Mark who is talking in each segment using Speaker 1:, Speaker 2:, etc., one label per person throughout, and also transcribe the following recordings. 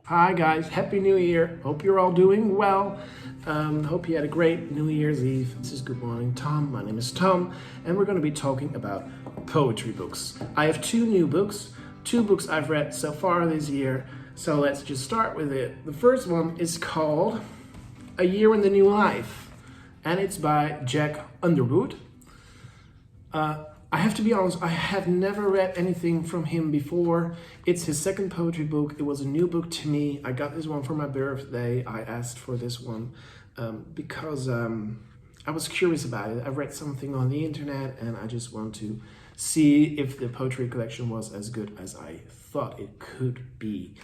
Speaker 1: Hi guys, Happy New Year. Hope you're all doing well. Hope you had a great New Year's Eve. This is Good Morning Tom. My name is Tom, and we're going to be talking about poetry books. I have two books I've read so far this year. So let's just start with it. The first one is called A Year in the New Life, and it's by Jack Underwood. I have to be honest, I have never read anything from him before. It's his second poetry book. It was a new book to me. I got this one for my birthday. I asked for this one because I was curious about it. I read something on the internet and I just want to see if the poetry collection was as good as I thought it could be.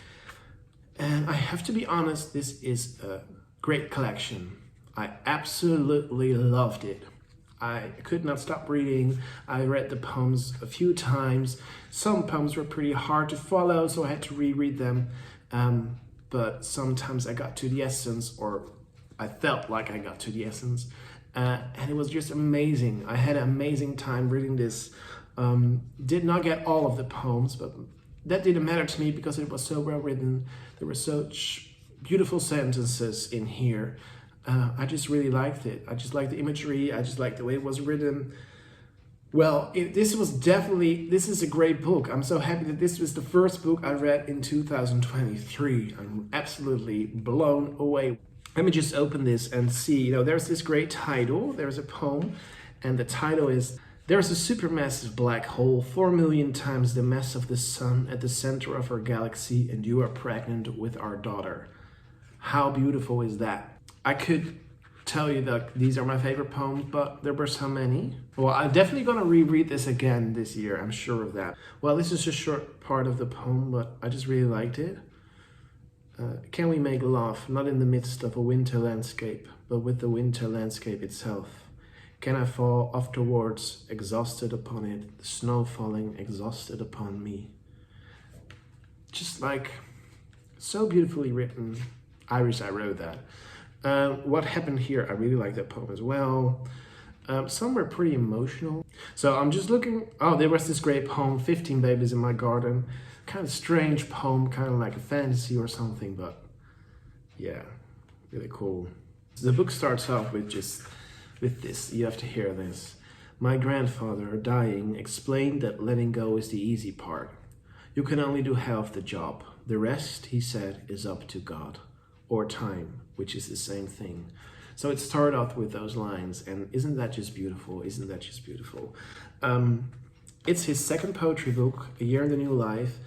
Speaker 1: And I have to be honest, this is a great collection. I absolutely loved it. I could not stop reading. I read the poems a few times. Some poems were pretty hard to follow, so I had to reread them. But sometimes I got to the essence, or I felt like I got to the essence. And it was just amazing. I had an amazing time reading this. Did not get all of the poems, but that didn't matter to me because it was so well written. There were such beautiful sentences in here. I just really liked it. I just liked the imagery. I just liked the way it was written. Well, this is a great book. I'm so happy that this was the first book I read in 2023. I'm absolutely blown away. Let me just open this and see. There's this great title. There's a poem, and the title is, "There's a supermassive black hole, 4 million times the mass of the sun at the center of our galaxy, and you are pregnant with our daughter." How beautiful is that? I could tell you that these are my favorite poems, but there were so many. Well, I'm definitely going to reread this again this year. I'm sure of that. Well, this is a short part of the poem, but I just really liked it. Can we make love, not in the midst of a winter landscape, but with the winter landscape itself? Can I fall afterwards, exhausted upon it, the snow falling exhausted upon me? Just like, so beautifully written. I wish I wrote that. What happened here? I really like that poem as well. Some were pretty emotional. So I'm just looking. Oh, there was this great poem, 15 Babies in My Garden. Kind of strange poem, kind of like a fantasy or something, but yeah, really cool. The book starts off with this. You have to hear this. "My grandfather, dying, explained that letting go is the easy part. You can only do half the job. The rest, he said, is up to God. Or time, which is the same thing." So it started off with those lines, and isn't that just beautiful? Isn't that just beautiful? It's his second poetry book, A Year in the New Life.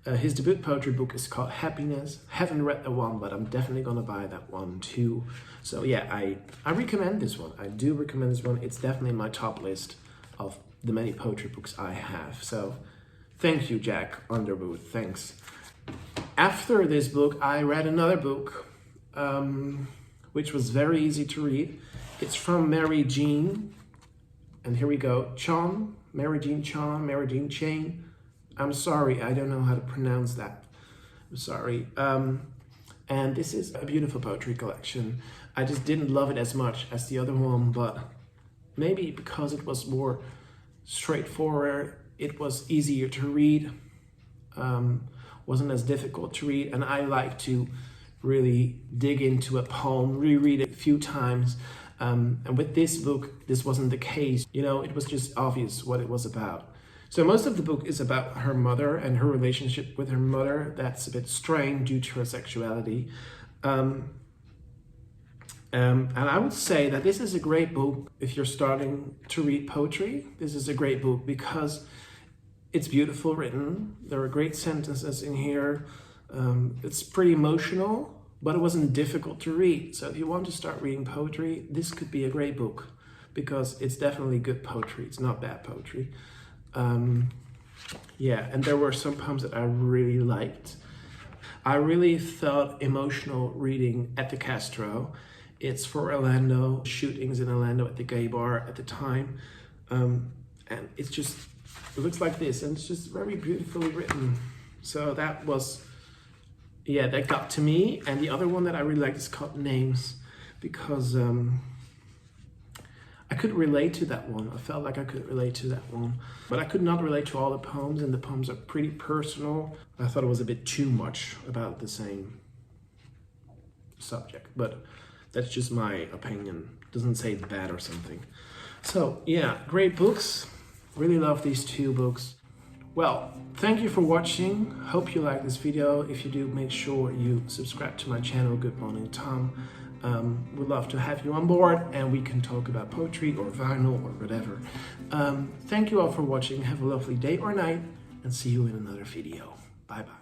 Speaker 1: His debut poetry book is called Happiness. Haven't read the one, but I'm definitely gonna buy that one too. So yeah, I recommend this one. I do recommend this one. It's definitely in my top list of the many poetry books I have. So thank you, Jack Underwood. Thanks. After this book, I read another book, which was very easy to read. It's from Mary Jean, and here we go. Mary Jean Chain. I'm sorry, I don't know how to pronounce that. I'm sorry. And this is a beautiful poetry collection. I just didn't love it as much as the other one, but maybe because it was more straightforward, it was easier to read. Wasn't as difficult to read, and I like to really dig into a poem, reread it a few times. And with this book, this wasn't the case. It was just obvious what it was about. So most of the book is about her mother and her relationship with her mother. That's a bit strained due to her sexuality. And I would say that this is a great book if you're starting to read poetry. This is a great book because it's beautiful written. There are great sentences in here. It's pretty emotional, but it wasn't difficult to read. So if you want to start reading poetry, this could be a great book because it's definitely good poetry. It's not bad poetry. Yeah, and there were some poems that I really liked. I really felt emotional reading At the Castro. It's for Orlando, shootings in Orlando at the gay bar at the time. And it looks like this, and it's just very beautifully written. So that got to me. And the other one that I really liked is called Names, because I could relate to that one. I felt like I could relate to that one, but I could not relate to all the poems, and the poems are pretty personal. I thought it was a bit too much about the same subject, but that's just my opinion. Doesn't say it's bad or something. So yeah, great books. Really love these two books. Well, thank you for watching. Hope you like this video. If you do, make sure you subscribe to my channel, Good Morning Tom. We'd love to have you on board and we can talk about poetry or vinyl or whatever. Thank you all for watching. Have a lovely day or night and see you in another video. Bye bye.